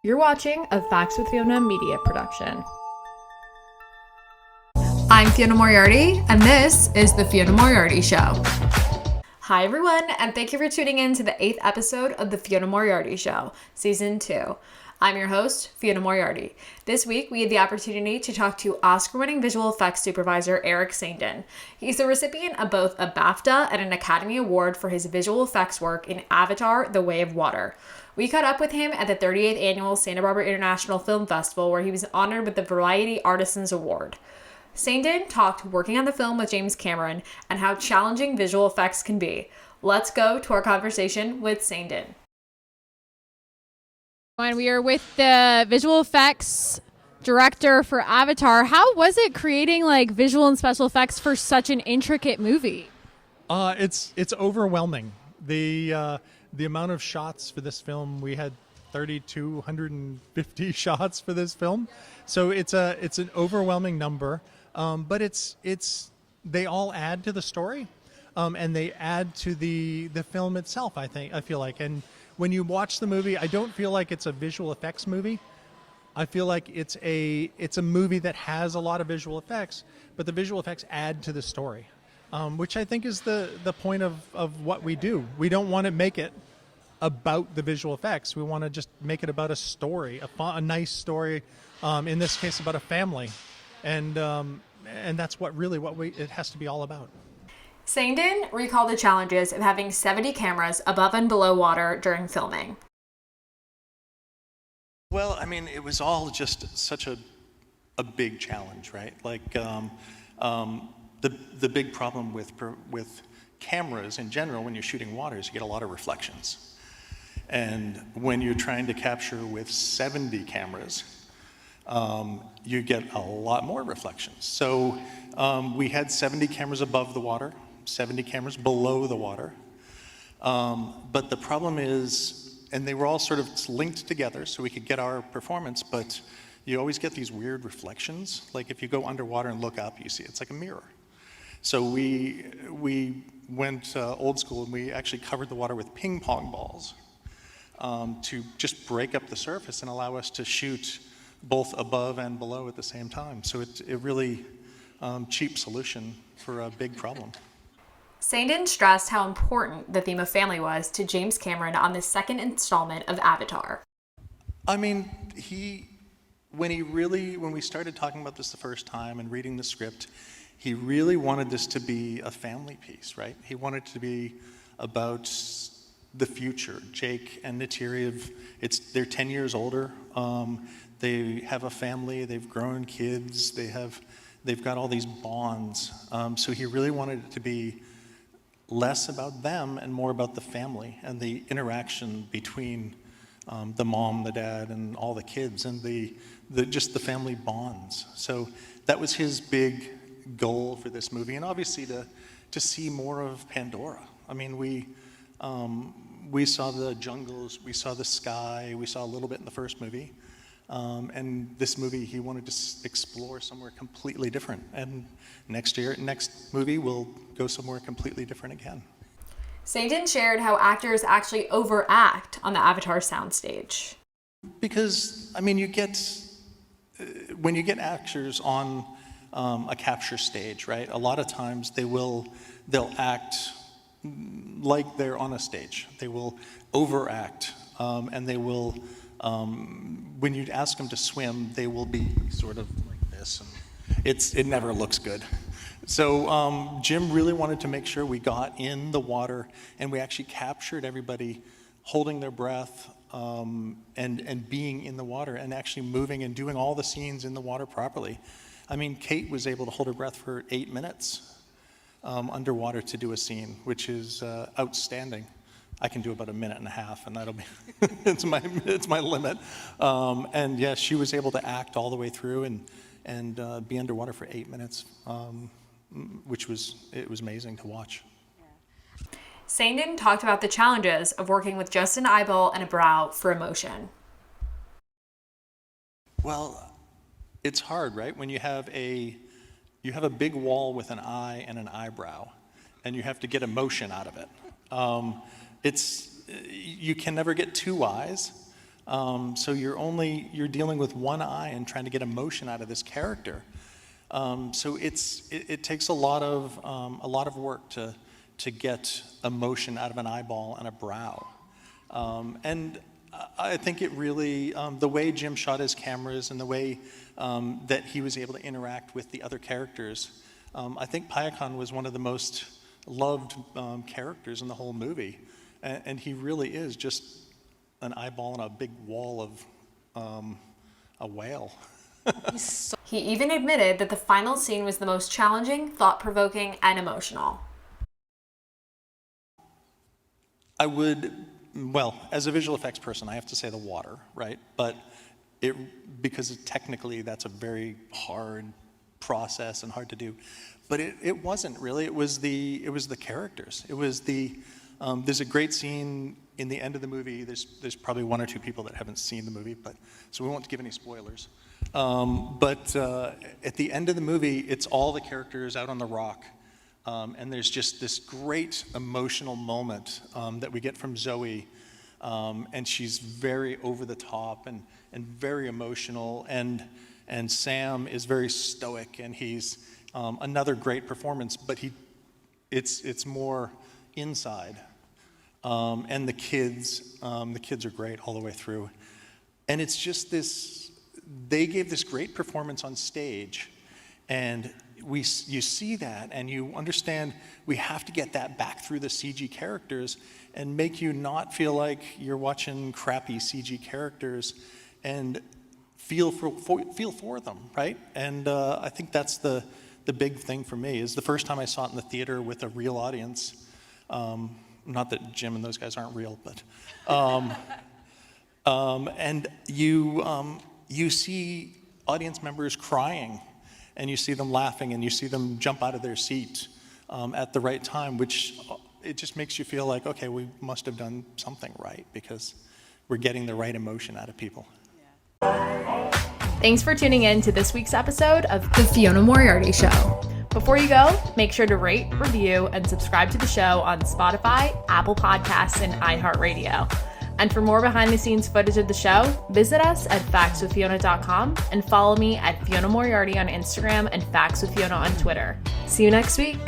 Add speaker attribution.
Speaker 1: You're watching a Facts with Fiona media production.
Speaker 2: I'm Fiona Moriarty, and this is The Fiona Moriarty Show.
Speaker 1: Hi everyone, and thank you for tuning in to the 8th episode of The Fiona Moriarty Show, Season 2. I'm your host, Fiona Moriarty. This week, we had the opportunity to talk to Oscar-winning visual effects supervisor Eric Saindon. He's the recipient of both a BAFTA and an Academy Award for his visual effects work in Avatar: The Way of Water. We caught up with him at the 38th Annual Santa Barbara International Film Festival, where he was honored with the Variety Artisans Award. Saindon talked working on the film with James Cameron and how challenging visual effects can be. Let's go to our conversation with Saindon.
Speaker 2: And we are with the visual effects director for Avatar. How was it creating visual and special effects for such an intricate movie?
Speaker 3: It's overwhelming. The amount of shots for this film, we had 3,250 shots for this film, so it's an overwhelming number. But they all add to the story, and they add to the film itself. I feel like, and when you watch the movie, I don't feel like it's a visual effects movie. I feel like it's a movie that has a lot of visual effects, but the visual effects add to the story, which I think is the point of what we do. We don't want to make it about the visual effects. We want to just make it about a story, a nice story. In this case, about a family, and that's it has to be all about.
Speaker 1: Saindon recalled the challenges of having 70 cameras above and below water during filming.
Speaker 4: Well, I mean, it was all just such a big challenge, right? The big problem with cameras in general when you're shooting water is you get a lot of reflections. And when you're trying to capture with 70 cameras, you get a lot more reflections. So we had 70 cameras above the water, 70 cameras below the water. But the problem is, and they were all sort of linked together so we could get our performance, but you always get these weird reflections. Like if you go underwater and look up, you see it's like a mirror. So we went old school, and we actually covered the water with ping pong balls to just break up the surface and allow us to shoot both above and below at the same time. So it's a really cheap solution for a big problem.
Speaker 1: Saindon stressed how important the theme of family was to James Cameron on the second installment of Avatar.
Speaker 4: I mean, when we started talking about this the first time and reading the script, he really wanted this to be a family piece, right? He wanted it to be about the future. Jake and Neytiri, they're 10 years older. They have a family, they've grown kids, they've got all these bonds. So he really wanted it to be less about them and more about the family and the interaction between the mom, the dad, and all the kids, and just the family bonds. So that was his big goal for this movie, and obviously to see more of Pandora. I mean, we saw the jungles, we saw the sky, we saw a little bit in the first movie. And this movie, he wanted to explore somewhere completely different. And next movie, we'll go somewhere completely different again.
Speaker 1: Saindon shared how actors actually overact on the Avatar soundstage.
Speaker 4: Because, I mean, when you get actors on a capture stage, right? A lot of times they'll act like they're on a stage. They will overact, and they will. When you ask them to swim, they will be sort of like this, and it never looks good. So Jim really wanted to make sure we got in the water and we actually captured everybody holding their breath and being in the water and actually moving and doing all the scenes in the water properly. I mean, Kate was able to hold her breath for 8 minutes underwater to do a scene, which is outstanding. I can do about a minute and a half, and that'll be it's my limit. And yeah, she was able to act all the way through and be underwater for 8 minutes, which was amazing to watch.
Speaker 1: Saindon talked about the challenges of working with just an eyeball and a brow for emotion.
Speaker 4: Well, it's hard, right? When you have a big wall with an eye and an eyebrow, and you have to get emotion out of it. You can never get two eyes, So you're dealing with one eye and trying to get emotion out of this character. So it takes a lot of work to get emotion out of an eyeball and a brow. And I think it really, the way Jim shot his cameras and the way that he was able to interact with the other characters, I think Payakan was one of the most loved characters in the whole movie. And he really is just an eyeball on a big wall of a whale.
Speaker 1: He even admitted that the final scene was the most challenging, thought-provoking, and emotional.
Speaker 4: As a visual effects person, I have to say the water, right? But because technically that's a very hard process and hard to do. But it wasn't really. It was the characters. It was there's a great scene in the end of the movie. There's probably one or two people that haven't seen the movie, so we won't give any spoilers. But at the end of the movie, it's all the characters out on the rock. And there's just this great emotional moment that we get from Zoe. And she's very over the top and very emotional. And Sam is very stoic, and he's another great performance, but it's more inside. And the kids are great all the way through. And it's just they gave this great performance on stage, and you see that and you understand we have to get that back through the CG characters and make you not feel like you're watching crappy CG characters and feel for them, right? And I think that's the big thing for me. Is the first time I saw it in the theater with a real audience. Not that Jim and those guys aren't real, but and you see audience members crying, and you see them laughing, and you see them jump out of their seat at the right time, which it just makes you feel like, okay, we must have done something right because we're getting the right emotion out of people.
Speaker 1: Thanks for tuning in to this week's episode of The Fiona Moriarty Show. Before you go, make sure to rate, review, and subscribe to the show on Spotify, Apple Podcasts, and iHeartRadio. And for more behind-the-scenes footage of the show, visit us at factswithfiona.com and follow me at Fiona Moriarty on Instagram and Facts with Fiona on Twitter. See you next week.